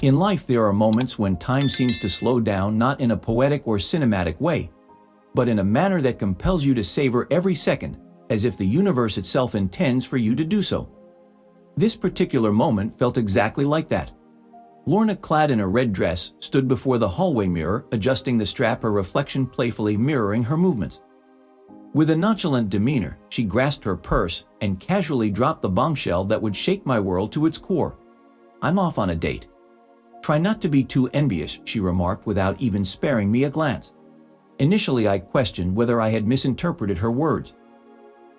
In life there are moments when time seems to slow down, not in a poetic or cinematic way, but in a manner that compels you to savor every second, as if the universe itself intends for you to do so. This particular moment felt exactly like that. Lorna, clad in a red dress, stood before the hallway mirror, adjusting the strap, her reflection playfully mirroring her movements. With a nonchalant demeanor, she grasped her purse and casually dropped the bombshell that would shake my world to its core. "I'm off on a date." "Try not to be too envious," she remarked without even sparing me a glance. Initially I questioned whether I had misinterpreted her words.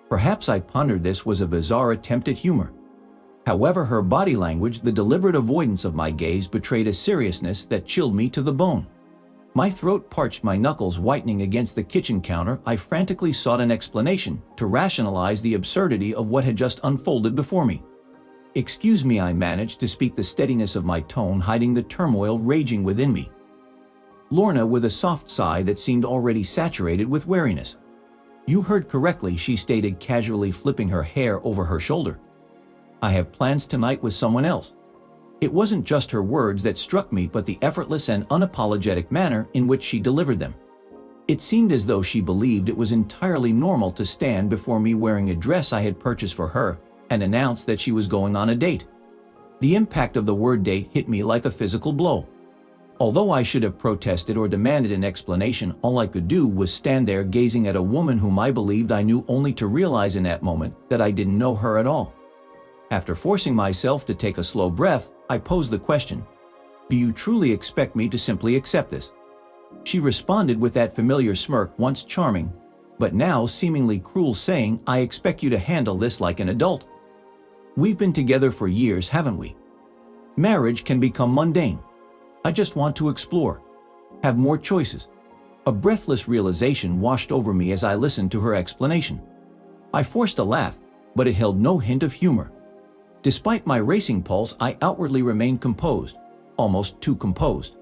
Perhaps I pondered this was a bizarre attempt at humor. However, her body language, the deliberate avoidance of my gaze, betrayed a seriousness that chilled me to the bone. My throat parched, my knuckles whitening against the kitchen counter. I frantically sought an explanation to rationalize the absurdity of what had just unfolded before me. "Excuse me," I managed to speak, the steadiness of my tone hiding the turmoil raging within me. Lorna, with a soft sigh that seemed already saturated with wariness. "You heard correctly," she stated, casually flipping her hair over her shoulder. "I have plans tonight with someone else." It wasn't just her words that struck me, but the effortless and unapologetic manner in which she delivered them. It seemed as though she believed it was entirely normal to stand before me wearing a dress I had purchased for her and announce that she was going on a date. The impact of the word date hit me like a physical blow. Although I should have protested or demanded an explanation, all I could do was stand there gazing at a woman whom I believed I knew, only to realize in that moment that I didn't know her at all. After forcing myself to take a slow breath, I posed the question, "Do you truly expect me to simply accept this?" She responded with that familiar smirk, once charming, but now seemingly cruel, saying, "I expect you to handle this like an adult. We've been together for years, haven't we? Marriage can become mundane. I just want to explore, have more choices." A breathless realization washed over me as I listened to her explanation. I forced a laugh, but it held no hint of humor. Despite my racing pulse, I outwardly remained composed, almost too composed.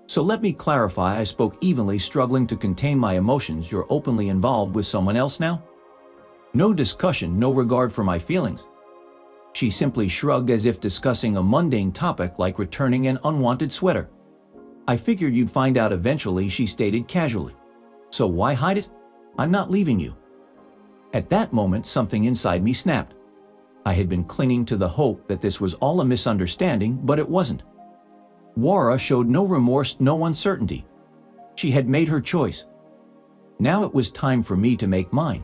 "So let me clarify," I spoke evenly, struggling to contain my emotions. "You're openly involved with someone else now? No discussion, no regard for my feelings?" She simply shrugged, as if discussing a mundane topic like returning an unwanted sweater. "I figured you'd find out eventually," she stated casually. "So why hide it? I'm not leaving you." At that moment, something inside me snapped. I had been clinging to the hope that this was all a misunderstanding, but it wasn't. Wara showed no remorse, no uncertainty. She had made her choice. Now it was time for me to make mine.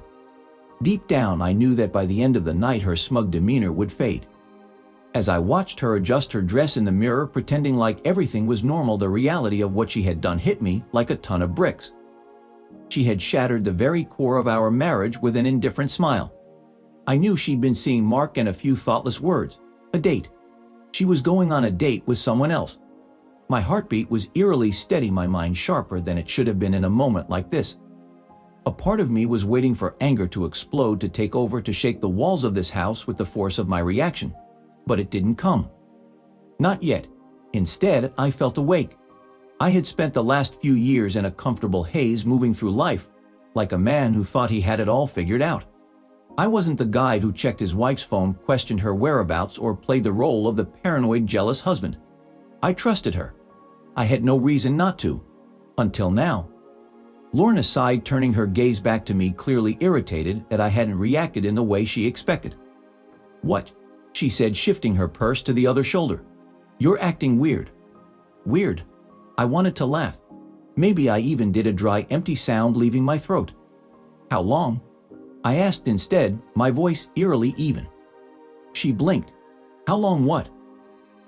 Deep down, I knew that by the end of the night her smug demeanor would fade. As I watched her adjust her dress in the mirror, pretending like everything was normal, the reality of what she had done hit me like a ton of bricks. She had shattered the very core of our marriage with an indifferent smile. I knew she'd been seeing Mark, and a few thoughtless words. A date. She was going on a date with someone else. My heartbeat was eerily steady, my mind sharper than it should have been in a moment like this. A part of me was waiting for anger to explode, to take over, to shake the walls of this house with the force of my reaction. But it didn't come. Not yet. Instead, I felt awake. I had spent the last few years in a comfortable haze, moving through life like a man who thought he had it all figured out. I wasn't the guy who checked his wife's phone, questioned her whereabouts, or played the role of the paranoid, jealous husband. I trusted her. I had no reason not to. Until now. Lorna sighed, turning her gaze back to me, clearly irritated that I hadn't reacted in the way she expected. "What?" she said, shifting her purse to the other shoulder. "You're acting weird." Weird? I wanted to laugh. Maybe I even did, a dry, empty sound leaving my throat. "How long?" I asked instead, my voice eerily even. She blinked. "How long what?"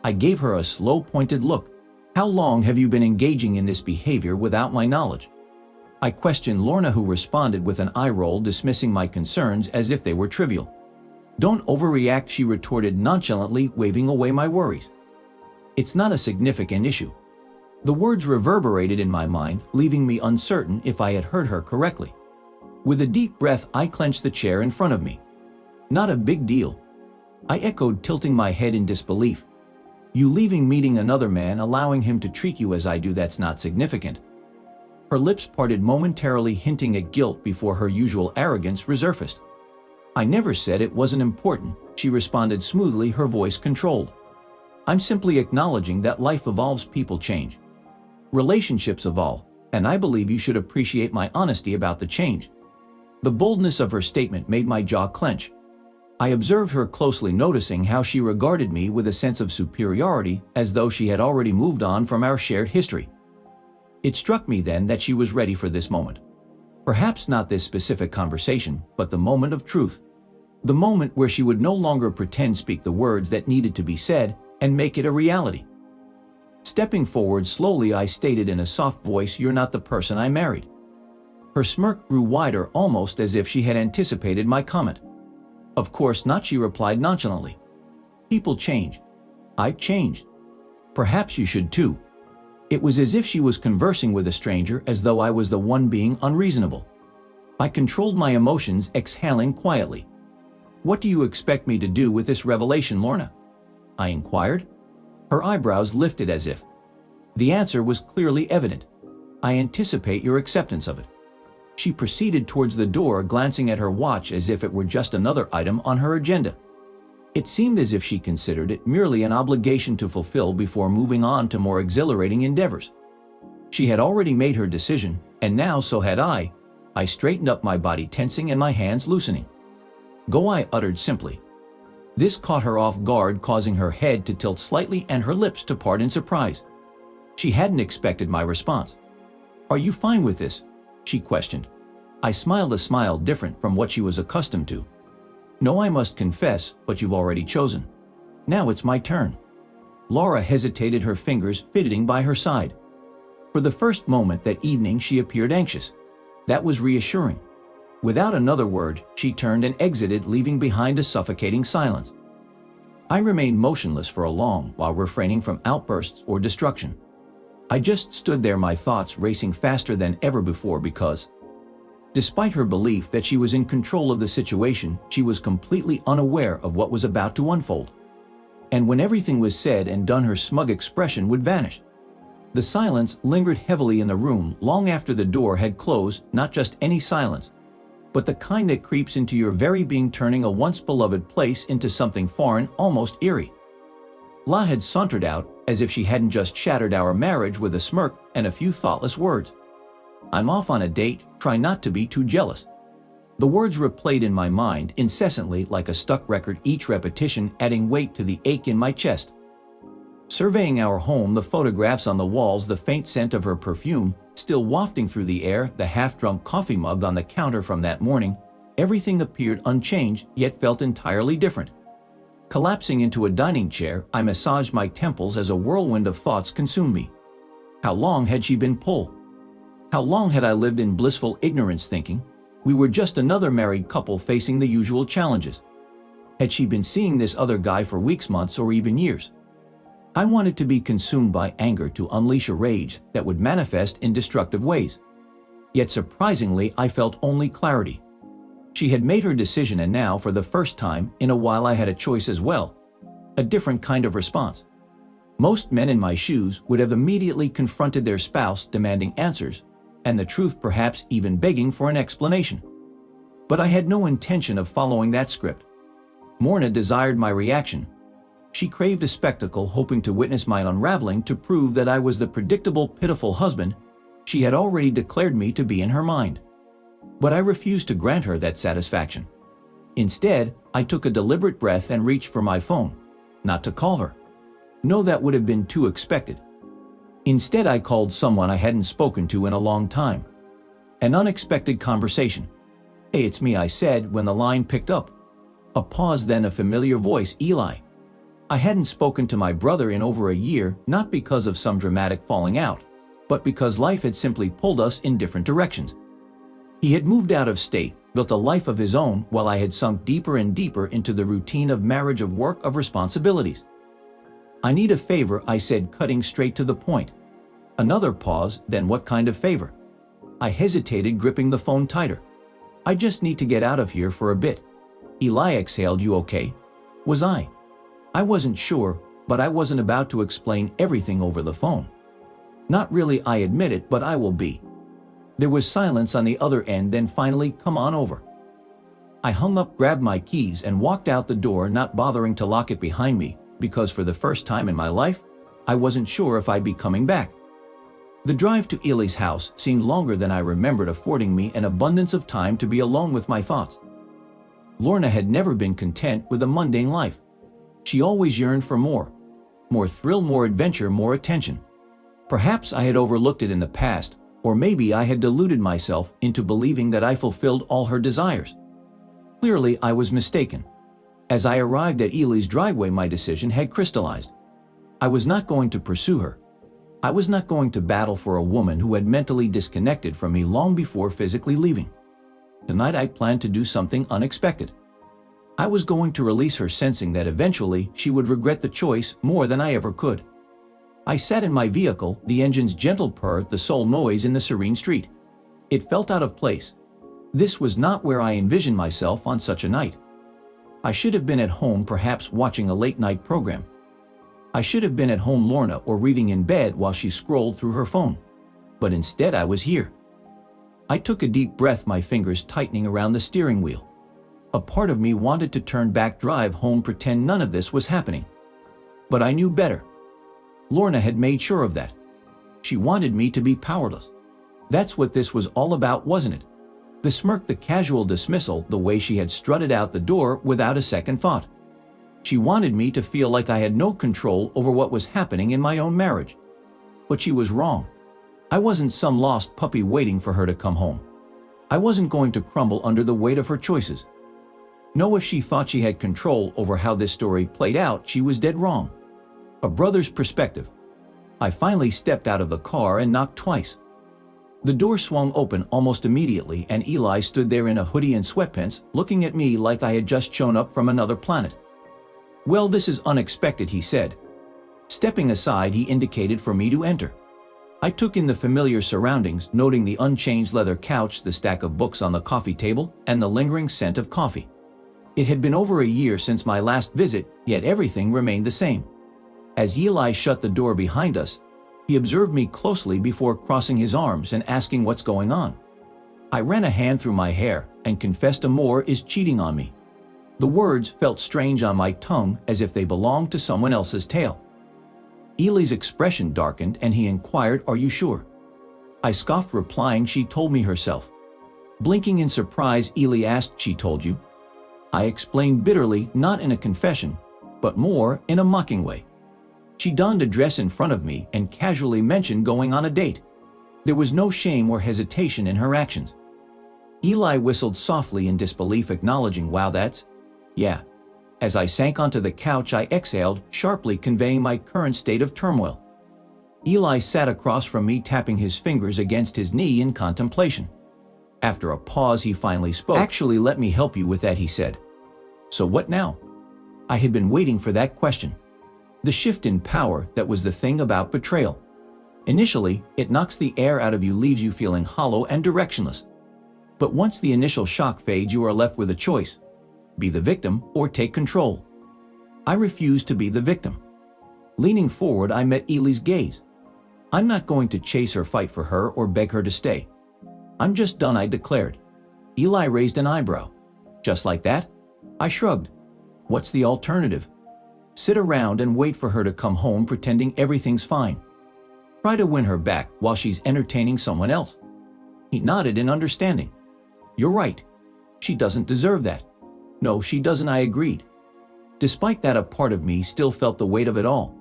I gave her a slow, pointed look. "How long have you been engaging in this behavior without my knowledge?" I questioned Lorna, who responded with an eye roll, dismissing my concerns as if they were trivial. "Don't overreact," she retorted nonchalantly, waving away my worries. "It's not a significant issue." The words reverberated in my mind, leaving me uncertain if I had heard her correctly. With a deep breath, I clenched the chair in front of me. "Not a big deal," I echoed, tilting my head in disbelief. "You leaving, meeting another man, allowing him to treat you as I do, that's not significant." Her lips parted momentarily, hinting at guilt before her usual arrogance resurfaced. "I never said it wasn't important," she responded smoothly, her voice controlled. I'm simply acknowledging that life evolves, people change. Relationships evolve, and I believe you should appreciate my honesty about the change. The boldness of her statement made my jaw clench. I observed her closely, noticing how she regarded me with a sense of superiority, as though she had already moved on from our shared history. It struck me then that she was ready for this moment. Perhaps not this specific conversation, but the moment of truth. The moment where she would no longer pretend, speak the words that needed to be said, and make it a reality. Stepping forward slowly, I stated in a soft voice, "You're not the person I married." Her smirk grew wider, almost as if she had anticipated my comment. "Of course not," she replied nonchalantly. "People change. I've changed. Perhaps you should too." It was as if she was conversing with a stranger, as though I was the one being unreasonable. I controlled my emotions, exhaling quietly. "What do you expect me to do with this revelation, Lorna?" I inquired. Her eyebrows lifted as if. The answer was clearly evident. "I anticipate your acceptance of it." She proceeded towards the door, glancing at her watch as if it were just another item on her agenda. It seemed as if she considered it merely an obligation to fulfill before moving on to more exhilarating endeavors. She had already made her decision, and now so had I. I straightened up, my body tensing and my hands loosening. "Go," I uttered simply. This caught her off guard, causing her head to tilt slightly and her lips to part in surprise. She hadn't expected my response. "Are you fine with this?" she questioned. I smiled, a smile different from what she was accustomed to. "No, I must confess, but you've already chosen. Now it's my turn." Laura hesitated, her fingers fidgeting by her side. For the first moment that evening she appeared anxious. That was reassuring. Without another word, she turned and exited, leaving behind a suffocating silence. I remained motionless for a long while, refraining from outbursts or destruction. I just stood there, my thoughts racing faster than ever before, because, despite her belief that she was in control of the situation, she was completely unaware of what was about to unfold. And when everything was said and done, her smug expression would vanish. The silence lingered heavily in the room long after the door had closed, not just any silence, but the kind that creeps into your very being, turning a once beloved place into something foreign, almost eerie. La had sauntered out, as if she hadn't just shattered our marriage, with a smirk and a few thoughtless words. "I'm off on a date, try not to be too jealous." The words replayed in my mind incessantly like a stuck record, each repetition adding weight to the ache in my chest. Surveying our home, the photographs on the walls, the faint scent of her perfume still wafting through the air, the half-drunk coffee mug on the counter from that morning, everything appeared unchanged, yet felt entirely different. Collapsing into a dining chair, I massaged my temples as a whirlwind of thoughts consumed me. How long had she been pulled? How long had I lived in blissful ignorance, thinking we were just another married couple facing the usual challenges? Had she been seeing this other guy for weeks, months, or even years? I wanted to be consumed by anger, to unleash a rage that would manifest in destructive ways. Yet surprisingly, I felt only clarity. She had made her decision, and now, for the first time in a while, I had a choice as well. A different kind of response. Most men in my shoes would have immediately confronted their spouse, demanding answers, and the truth, perhaps even begging for an explanation. But I had no intention of following that script. Morna desired my reaction. She craved a spectacle, hoping to witness my unraveling, to prove that I was the predictable, pitiful husband she had already declared me to be in her mind. But I refused to grant her that satisfaction. Instead, I took a deliberate breath and reached for my phone. Not to call her. No, that would have been too expected. Instead, I called someone I hadn't spoken to in a long time. An unexpected conversation. "Hey, it's me," I said when the line picked up. A pause, then a familiar voice. "Eli." I hadn't spoken to my brother in over a year, not because of some dramatic falling out, but because life had simply pulled us in different directions. He had moved out of state, built a life of his own, while I had sunk deeper and deeper into the routine of marriage, of work, of responsibilities. "I need a favor," I said, cutting straight to the point. Another pause, then what kind of favor? I hesitated, gripping the phone tighter. "I just need to get out of here for a bit." Eli exhaled. "You okay?" Was I? I wasn't sure, but I wasn't about to explain everything over the phone. "Not really," I admitted, "but I will be." There was silence on the other end, then finally, "Come on over." I hung up, grabbed my keys, and walked out the door, not bothering to lock it behind me, because for the first time in my life, I wasn't sure if I'd be coming back. The drive to Ely's house seemed longer than I remembered, affording me an abundance of time to be alone with my thoughts. Lorna had never been content with a mundane life. She always yearned for more. More thrill, more adventure, more attention. Perhaps I had overlooked it in the past, or maybe I had deluded myself into believing that I fulfilled all her desires. Clearly, I was mistaken. As I arrived at Ely's driveway, my decision had crystallized. I was not going to pursue her. I was not going to battle for a woman who had mentally disconnected from me long before physically leaving. Tonight I planned to do something unexpected. I was going to release her, sensing that eventually she would regret the choice more than I ever could. I sat in my vehicle, the engine's gentle purr the sole noise in the serene street. It felt out of place. This was not where I envisioned myself on such a night. I should have been at home, perhaps watching a late-night program. I should have been at home, Lorna, or reading in bed while she scrolled through her phone. But instead I was here. I took a deep breath, my fingers tightening around the steering wheel. A part of me wanted to turn back, drive home, pretend none of this was happening. But I knew better. Lorna had made sure of that. She wanted me to be powerless. That's what this was all about, wasn't it? The smirk, the casual dismissal, the way she had strutted out the door without a second thought. She wanted me to feel like I had no control over what was happening in my own marriage. But she was wrong. I wasn't some lost puppy waiting for her to come home. I wasn't going to crumble under the weight of her choices. No, if she thought she had control over how this story played out, she was dead wrong. A brother's perspective. I finally stepped out of the car and knocked twice. The door swung open almost immediately, and Ely stood there in a hoodie and sweatpants, looking at me like I had just shown up from another planet. "Well, this is unexpected," he said. Stepping aside, he indicated for me to enter. I took in the familiar surroundings, noting the unchanged leather couch, the stack of books on the coffee table, and the lingering scent of coffee. It had been over a year since my last visit, yet everything remained the same. As Ely shut the door behind us, he observed me closely before crossing his arms and asking what's going on. I ran a hand through my hair and confessed Amor is cheating on me. The words felt strange on my tongue, as if they belonged to someone else's tale. Ely's expression darkened and he inquired, "Are you sure?" I scoffed, replying, "She told me herself." Blinking in surprise, Ely asked, "She told you?" I explained bitterly, not in a confession, but more in a mocking way. She donned a dress in front of me and casually mentioned going on a date. There was no shame or hesitation in her actions. Ely whistled softly in disbelief, acknowledging, "Wow, that's..." "Yeah." As I sank onto the couch, I exhaled, sharply conveying my current state of turmoil. Ely sat across from me, tapping his fingers against his knee in contemplation. After a pause, he finally spoke. "Actually, let me help you with that," he said. "So what now?" I had been waiting for that question. The shift in power, that was the thing about betrayal. Initially, it knocks the air out of you, leaves you feeling hollow and directionless. But once the initial shock fades, you are left with a choice. Be the victim or take control. I refused to be the victim. Leaning forward, I met Ely's gaze. "I'm not going to chase her, fight for her, or beg her to stay. I'm just done," I declared. Ely raised an eyebrow. "Just like that?" I shrugged. "What's the alternative? Sit around and wait for her to come home pretending everything's fine? Try to win her back while she's entertaining someone else?" He nodded in understanding. "You're right. She doesn't deserve that." "No, she doesn't," I agreed. Despite that, a part of me still felt the weight of it all.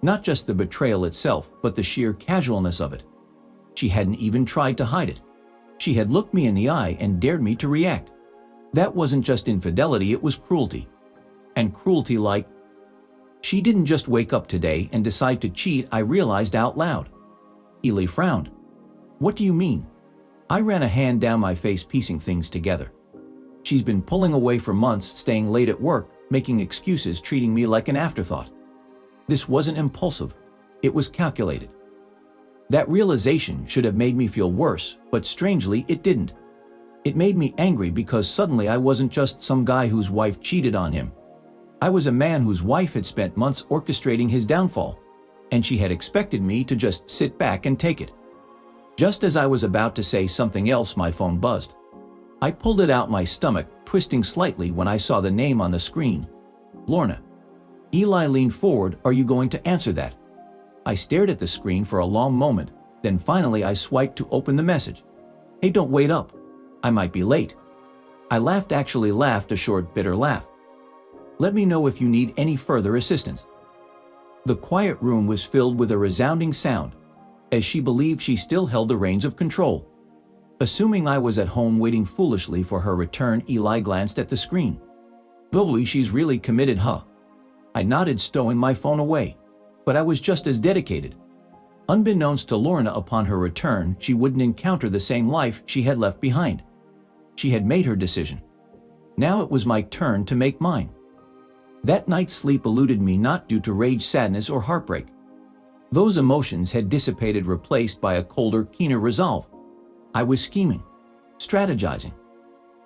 Not just the betrayal itself, but the sheer casualness of it. She hadn't even tried to hide it. She had looked me in the eye and dared me to react. That wasn't just infidelity, it was cruelty. And cruelty like... She didn't just wake up today and decide to cheat, I realized out loud. Ely frowned. "What do you mean?" I ran a hand down my face, piecing things together. "She's been pulling away for months, staying late at work, making excuses, treating me like an afterthought. This wasn't impulsive. It was calculated." That realization should have made me feel worse, but strangely it didn't. It made me angry because suddenly I wasn't just some guy whose wife cheated on him. I was a man whose wife had spent months orchestrating his downfall, and she had expected me to just sit back and take it. Just as I was about to say something else, my phone buzzed. I pulled it out, my stomach twisting slightly when I saw the name on the screen. Lorna. Eli leaned forward. "Are you going to answer that?" I stared at the screen for a long moment, then finally I swiped to open the message. "Hey, don't wait up. I might be late." I laughed, actually laughed, a short, bitter laugh. "Let me know if you need any further assistance." The quiet room was filled with a resounding sound, as she believed she still held the reins of control. Assuming I was at home waiting foolishly for her return, Eli glanced at the screen. "Probably she's really committed, huh?" I nodded, stowing my phone away. But I was just as dedicated. Unbeknownst to Lorna, upon her return, she wouldn't encounter the same life she had left behind. She had made her decision. Now it was my turn to make mine. That night's sleep eluded me, not due to rage, sadness, or heartbreak. Those emotions had dissipated, replaced by a colder, keener resolve. I was scheming, strategizing.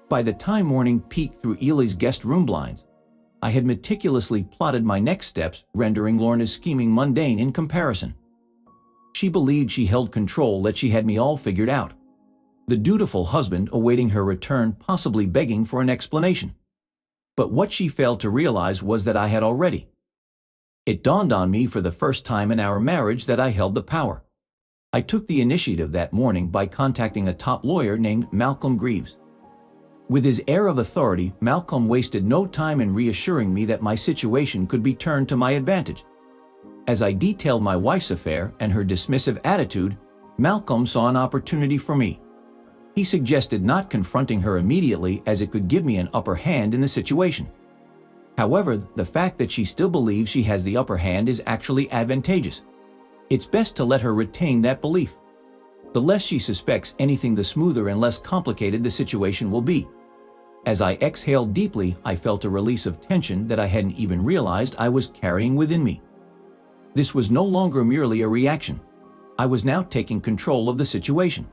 By the time morning peeked through Eli's guest room blinds, I had meticulously plotted my next steps, rendering Lorna's scheming mundane in comparison. She believed she held control, that she had me all figured out. The dutiful husband awaiting her return, possibly begging for an explanation. But what she failed to realize was that I had already. It dawned on me for the first time in our marriage that I held the power. I took the initiative that morning by contacting a top lawyer named Malcolm Greaves. With his air of authority, Malcolm wasted no time in reassuring me that my situation could be turned to my advantage. As I detailed my wife's affair and her dismissive attitude, Malcolm saw an opportunity for me. He suggested not confronting her immediately, as it could give me an upper hand in the situation. However, the fact that she still believes she has the upper hand is actually advantageous. It's best to let her retain that belief. The less she suspects anything, the smoother and less complicated the situation will be. As I exhaled deeply, I felt a release of tension that I hadn't even realized I was carrying within me. This was no longer merely a reaction. I was now taking control of the situation.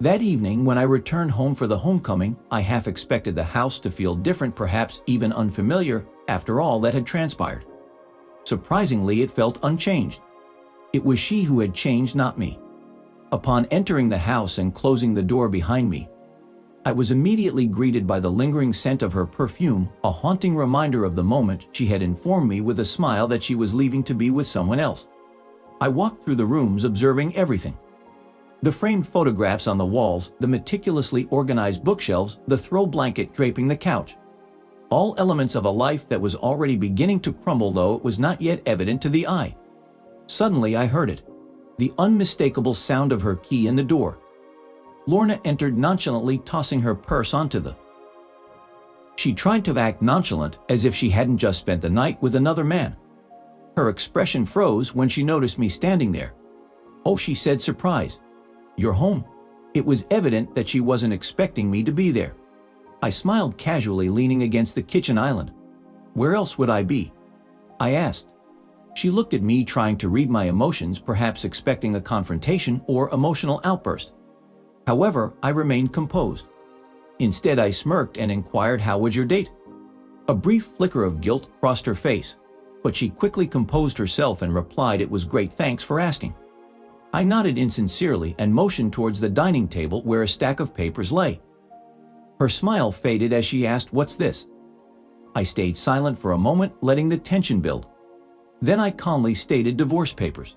That evening, when I returned home for the homecoming, I half expected the house to feel different, perhaps even unfamiliar, after all that had transpired. Surprisingly, it felt unchanged. It was she who had changed, not me. Upon entering the house and closing the door behind me, I was immediately greeted by the lingering scent of her perfume, a haunting reminder of the moment she had informed me with a smile that she was leaving to be with someone else. I walked through the rooms, observing everything. The framed photographs on the walls, the meticulously organized bookshelves, the throw blanket draping the couch. All elements of a life that was already beginning to crumble, though it was not yet evident to the eye. Suddenly I heard it. The unmistakable sound of her key in the door. Lorna entered nonchalantly, tossing her purse onto the. She tried to act nonchalant, as if she hadn't just spent the night with another man. Her expression froze when she noticed me standing there. "Oh," she said, surprised. "You're home." It was evident that she wasn't expecting me to be there. I smiled casually, leaning against the kitchen island. "Where else would I be?" I asked. She looked at me, trying to read my emotions, perhaps expecting a confrontation or emotional outburst. However, I remained composed. Instead, I smirked and inquired, "How was your date?" A brief flicker of guilt crossed her face, but she quickly composed herself and replied, "It was great, thanks for asking." I nodded insincerely and motioned towards the dining table where a stack of papers lay. Her smile faded as she asked, "What's this?" I stayed silent for a moment, letting the tension build. Then I calmly stated, "Divorce papers.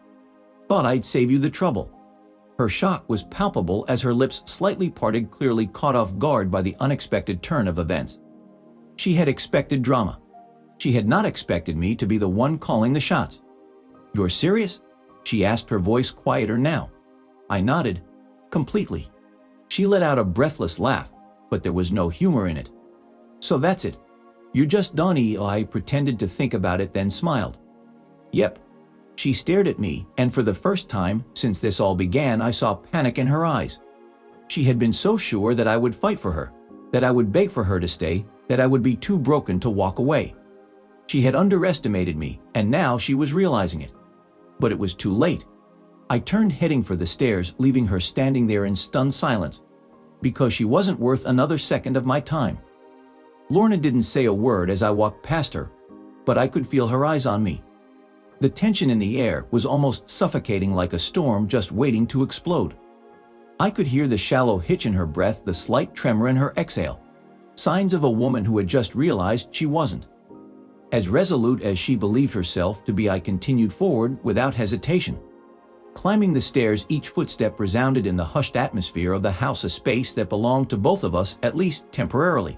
Thought I'd save you the trouble." Her shock was palpable as her lips slightly parted, clearly caught off guard by the unexpected turn of events. She had expected drama. She had not expected me to be the one calling the shots. "You're serious?" she asked, her voice quieter now. I nodded. "Completely." She let out a breathless laugh, but there was no humor in it. "So that's it. You're just Donnie." I pretended to think about it, then smiled. "Yep." She stared at me, and for the first time since this all began, I saw panic in her eyes. She had been so sure that I would fight for her, that I would beg for her to stay, that I would be too broken to walk away. She had underestimated me, and now she was realizing it. But it was too late. I turned, heading for the stairs, leaving her standing there in stunned silence, because she wasn't worth another second of my time. Lorna didn't say a word as I walked past her, but I could feel her eyes on me. The tension in the air was almost suffocating, like a storm just waiting to explode. I could hear the shallow hitch in her breath, the slight tremor in her exhale. Signs of a woman who had just realized she wasn't. As resolute as she believed herself to be, I continued forward without hesitation. Climbing the stairs, each footstep resounded in the hushed atmosphere of the house, a space that belonged to both of us, at least temporarily.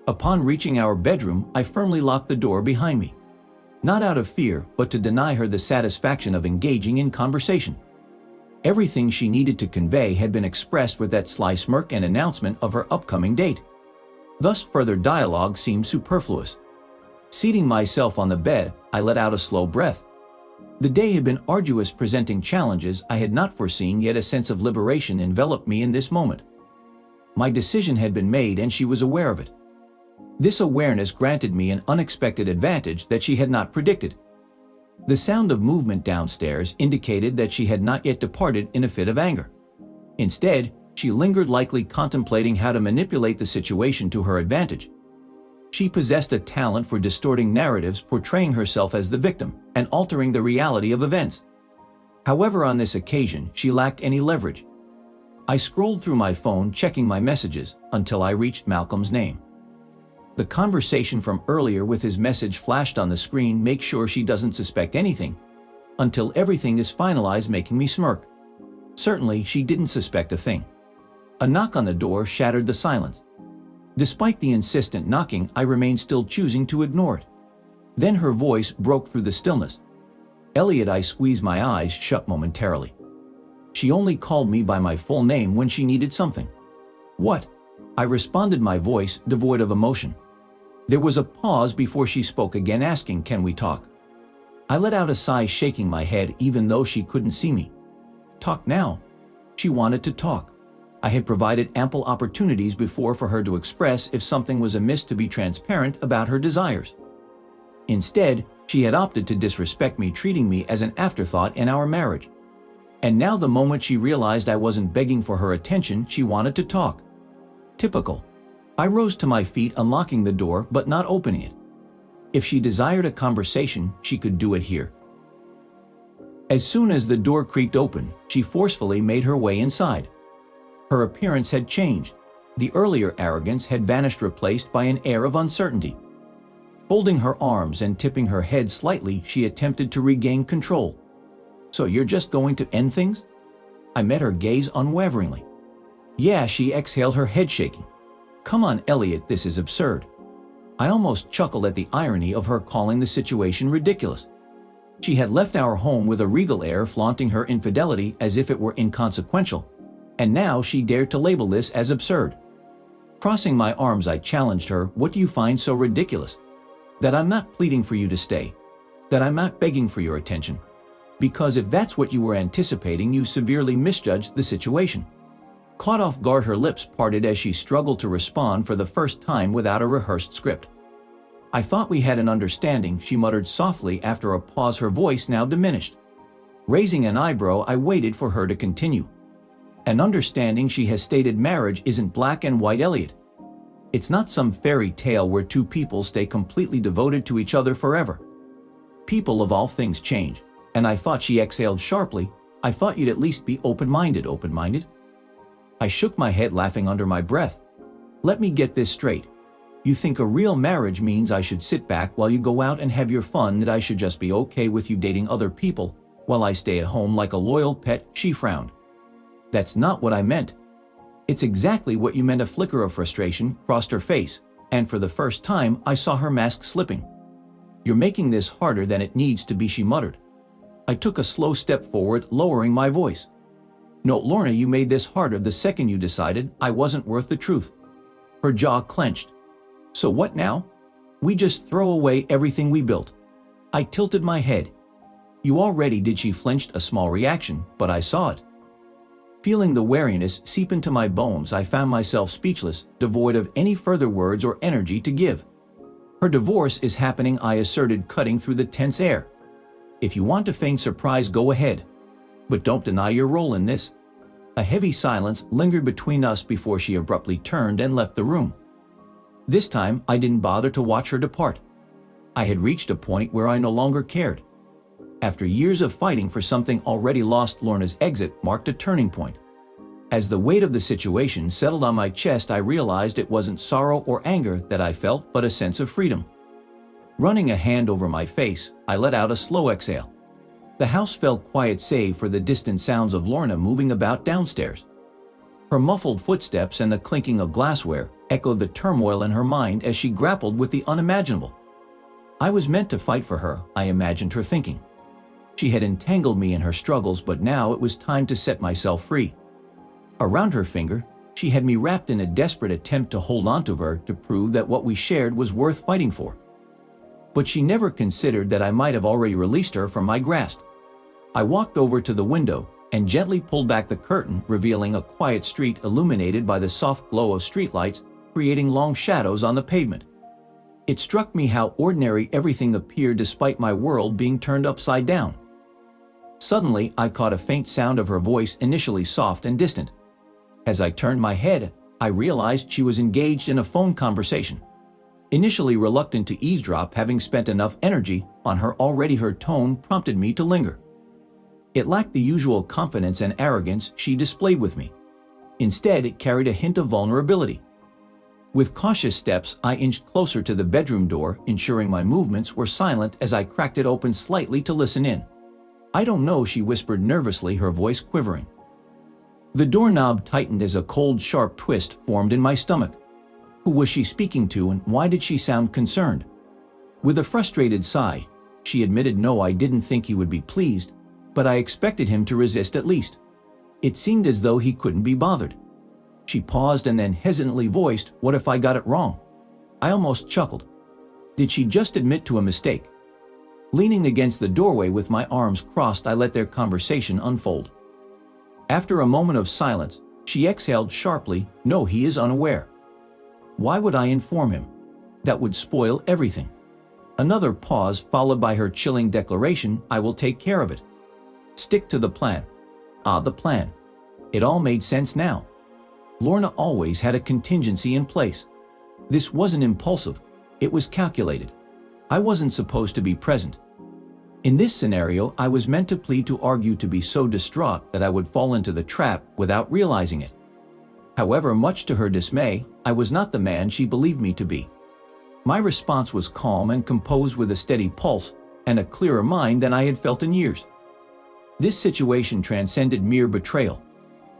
Upon reaching our bedroom, I firmly locked the door behind me. Not out of fear, but to deny her the satisfaction of engaging in conversation. Everything she needed to convey had been expressed with that sly smirk and announcement of her upcoming date. Thus, further dialogue seemed superfluous. Seating myself on the bed, I let out a slow breath. The day had been arduous, presenting challenges I had not foreseen, yet a sense of liberation enveloped me in this moment. My decision had been made, and she was aware of it. This awareness granted me an unexpected advantage that she had not predicted. The sound of movement downstairs indicated that she had not yet departed in a fit of anger. Instead, she lingered, likely contemplating how to manipulate the situation to her advantage. She possessed a talent for distorting narratives, portraying herself as the victim, and altering the reality of events. However, on this occasion, she lacked any leverage. I scrolled through my phone, checking my messages, until I reached Malcolm's name. The conversation from earlier with his message flashed on the screen. Make sure she doesn't suspect anything until everything is finalized, making me smirk. Certainly, she didn't suspect a thing. A knock on the door shattered the silence. Despite the insistent knocking, I remained still, choosing to ignore it. Then her voice broke through the stillness. Elliot. I squeezed my eyes shut momentarily. She only called me by my full name when she needed something. What? I responded, my voice devoid of emotion. There was a pause before she spoke again, asking, "Can we talk?" I let out a sigh, shaking my head even though she couldn't see me. Talk now. She wanted to talk. I had provided ample opportunities before for her to express if something was amiss, to be transparent about her desires. Instead, she had opted to disrespect me, treating me as an afterthought in our marriage. And now, the moment she realized I wasn't begging for her attention, she wanted to talk. Typical. I rose to my feet, unlocking the door but not opening it. If she desired a conversation, she could do it here. As soon as the door creaked open, she forcefully made her way inside. Her appearance had changed. The earlier arrogance had vanished, replaced by an air of uncertainty. Folding her arms and tipping her head slightly, she attempted to regain control. "So you're just going to end things?" I met her gaze unwaveringly. "Yeah," she exhaled, her head shaking. "Come on, Elliot, this is absurd." I almost chuckled at the irony of her calling the situation ridiculous. She had left our home with a regal air, flaunting her infidelity as if it were inconsequential, and now she dared to label this as absurd. Crossing my arms, I challenged her, "What do you find so ridiculous? That I'm not pleading for you to stay? That I'm not begging for your attention? Because if that's what you were anticipating, you severely misjudged the situation." Caught off guard, her lips parted as she struggled to respond for the first time without a rehearsed script. "I thought we had an understanding," she muttered softly after a pause, her voice now diminished. Raising an eyebrow, I waited for her to continue. "An understanding," she has stated. "Marriage isn't black and white, Elliot. It's not some fairy tale where two people stay completely devoted to each other forever. People of all things change, and I thought," she exhaled sharply, "I thought you'd at least be open-minded." "Open-minded?" I shook my head, laughing under my breath. "Let me get this straight. You think a real marriage means I should sit back while you go out and have your fun, that I should just be okay with you dating other people while I stay at home like a loyal pet?" She frowned. "That's not what I meant." "It's exactly what you meant." A flicker of frustration crossed her face, and for the first time I saw her mask slipping. "You're making this harder than it needs to be," she muttered. I took a slow step forward, lowering my voice. "No, Lorna, you made this harder the second you decided I wasn't worth the truth." Her jaw clenched. "So what now? We just throw away everything we built?" I tilted my head. "You already did." She flinched, a small reaction, but I saw it. Feeling the wariness seep into my bones, I found myself speechless, devoid of any further words or energy to give. "Her divorce is happening," I asserted, cutting through the tense air. "If you want to feign surprise, go ahead. But don't deny your role in this." A heavy silence lingered between us before she abruptly turned and left the room. This time, I didn't bother to watch her depart. I had reached a point where I no longer cared. After years of fighting for something already lost, Lorna's exit marked a turning point. As the weight of the situation settled on my chest, I realized it wasn't sorrow or anger that I felt, but a sense of freedom. Running a hand over my face, I let out a slow exhale. The house felt quiet save for the distant sounds of Lorna moving about downstairs. Her muffled footsteps and the clinking of glassware echoed the turmoil in her mind as she grappled with the unimaginable. I was meant to fight for her, I imagined her thinking. She had entangled me in her struggles, but now it was time to set myself free. Around her finger, she had me wrapped in a desperate attempt to hold onto her to prove that what we shared was worth fighting for. But she never considered that I might have already released her from my grasp. I walked over to the window and gently pulled back the curtain, revealing a quiet street illuminated by the soft glow of streetlights, creating long shadows on the pavement. It struck me how ordinary everything appeared despite my world being turned upside down. Suddenly, I caught a faint sound of her voice, initially soft and distant. As I turned my head, I realized she was engaged in a phone conversation. Initially reluctant to eavesdrop, having spent enough energy on her already, her tone prompted me to linger. It lacked the usual confidence and arrogance she displayed with me. Instead, it carried a hint of vulnerability. With cautious steps, I inched closer to the bedroom door, ensuring my movements were silent as I cracked it open slightly to listen in. "I don't know," she whispered nervously, her voice quivering. The doorknob tightened as a cold, sharp twist formed in my stomach. Who was she speaking to, and why did she sound concerned? With a frustrated sigh, she admitted, "No, I didn't think he would be pleased, but I expected him to resist at least. It seemed as though he couldn't be bothered." She paused and then hesitantly voiced, "What if I got it wrong?" I almost chuckled. Did she just admit to a mistake? Leaning against the doorway with my arms crossed, I let their conversation unfold. After a moment of silence, she exhaled sharply, "No, he is unaware." Why would I inform him? That would spoil everything. Another pause followed by her chilling declaration, "I will take care of it." Stick to the plan. The plan. It all made sense now. Lorna always had a contingency in place. This wasn't impulsive, it was calculated. I wasn't supposed to be present. In this scenario, I was meant to plead, to argue, to be so distraught that I would fall into the trap without realizing it. However, much to her dismay, I was not the man she believed me to be. My response was calm and composed, with a steady pulse and a clearer mind than I had felt in years. This situation transcended mere betrayal.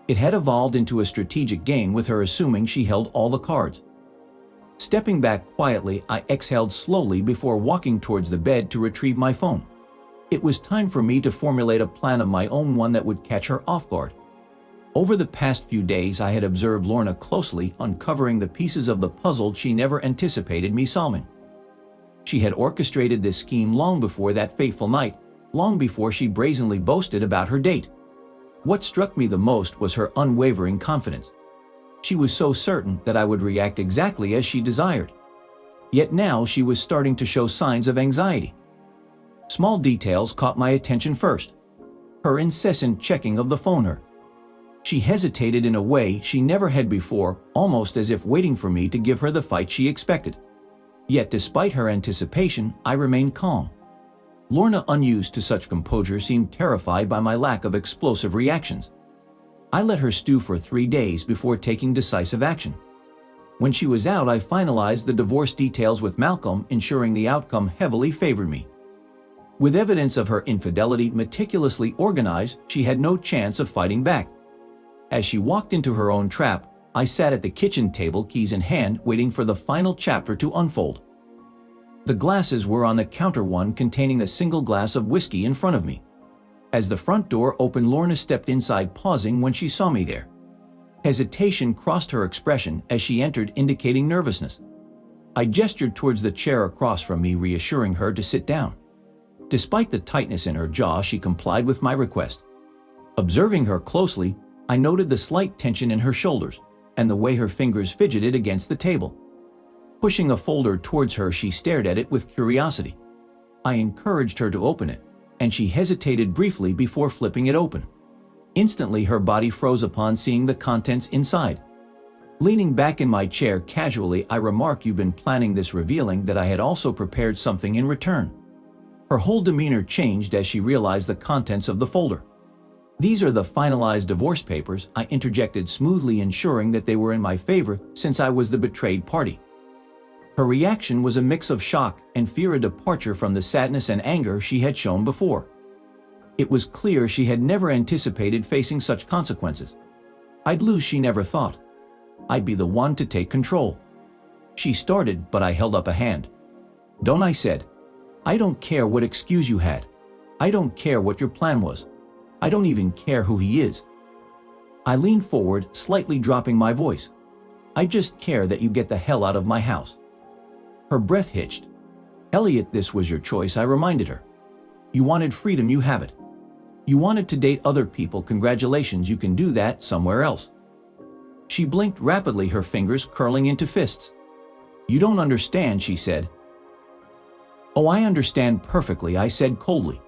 It had evolved into a strategic game, with her assuming she held all the cards. Stepping back quietly, I exhaled slowly before walking towards the bed to retrieve my phone. It was time for me to formulate a plan of my own, one that would catch her off guard. Over the past few days, I had observed Lorna closely, uncovering the pieces of the puzzle she never anticipated me solving. She had orchestrated this scheme long before that fateful night, long before she brazenly boasted about her date. What struck me the most was her unwavering confidence. She was so certain that I would react exactly as she desired. Yet now she was starting to show signs of anxiety. Small details caught my attention first. Her incessant checking of the phone. She hesitated in a way she never had before, almost as if waiting for me to give her the fight she expected. Yet despite her anticipation, I remained calm. Lorna, unused to such composure, seemed terrified by my lack of explosive reactions. I let her stew for 3 days before taking decisive action. When she was out, I finalized the divorce details with Malcolm, ensuring the outcome heavily favored me. With evidence of her infidelity meticulously organized, she had no chance of fighting back. As she walked into her own trap, I sat at the kitchen table, keys in hand, waiting for the final chapter to unfold. The glasses were on the counter, one containing a single glass of whiskey in front of me. As the front door opened, Lorna stepped inside, pausing when she saw me there. Hesitation crossed her expression as she entered, indicating nervousness. I gestured towards the chair across from me, reassuring her to sit down. Despite the tightness in her jaw, she complied with my request. Observing her closely, I noted the slight tension in her shoulders and the way her fingers fidgeted against the table. Pushing a folder towards her, she stared at it with curiosity. I encouraged her to open it, and she hesitated briefly before flipping it open. Instantly, her body froze upon seeing the contents inside. Leaning back in my chair casually, I remarked, "You've been planning this," revealing that I had also prepared something in return. Her whole demeanor changed as she realized the contents of the folder. "These are the finalized divorce papers," I interjected smoothly, ensuring that they were in my favor since I was the betrayed party. Her reaction was a mix of shock and fear, a departure from the sadness and anger she had shown before. It was clear she had never anticipated facing such consequences. I'd lose, she never thought. I'd be the one to take control. She started, but I held up a hand. Don't, I said. I don't care what excuse you had. I don't care what your plan was. I don't even care who he is. I leaned forward, slightly dropping my voice. I just care that you get the hell out of my house. Her breath hitched. Elliot, this was your choice, I reminded her. You wanted freedom, you have it. You wanted to date other people, congratulations, you can do that somewhere else. She blinked rapidly, her fingers curling into fists. You don't understand, she said. Oh, I understand perfectly, I said coldly.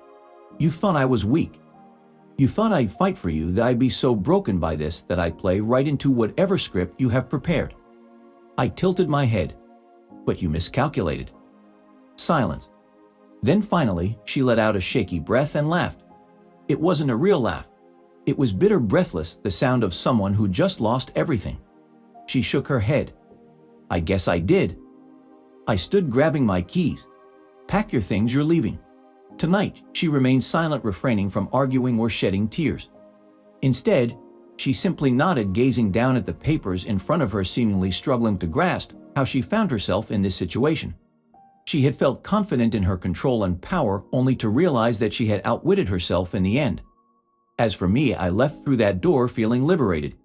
You thought I was weak. You thought I'd fight for you, that I'd be so broken by this that I'd play right into whatever script you have prepared. I tilted my head. But you miscalculated. Silence. Then finally, she let out a shaky breath and laughed. It wasn't a real laugh. It was bitter, breathless, the sound of someone who just lost everything. She shook her head. I guess I did. I stood, grabbing my keys. Pack your things, you're leaving. Tonight, she remained silent, refraining from arguing or shedding tears. Instead, she simply nodded, gazing down at the papers in front of her, seemingly struggling to grasp how she found herself in this situation. She had felt confident in her control and power, only to realize that she had outwitted herself in the end. As for me, I left through that door feeling liberated,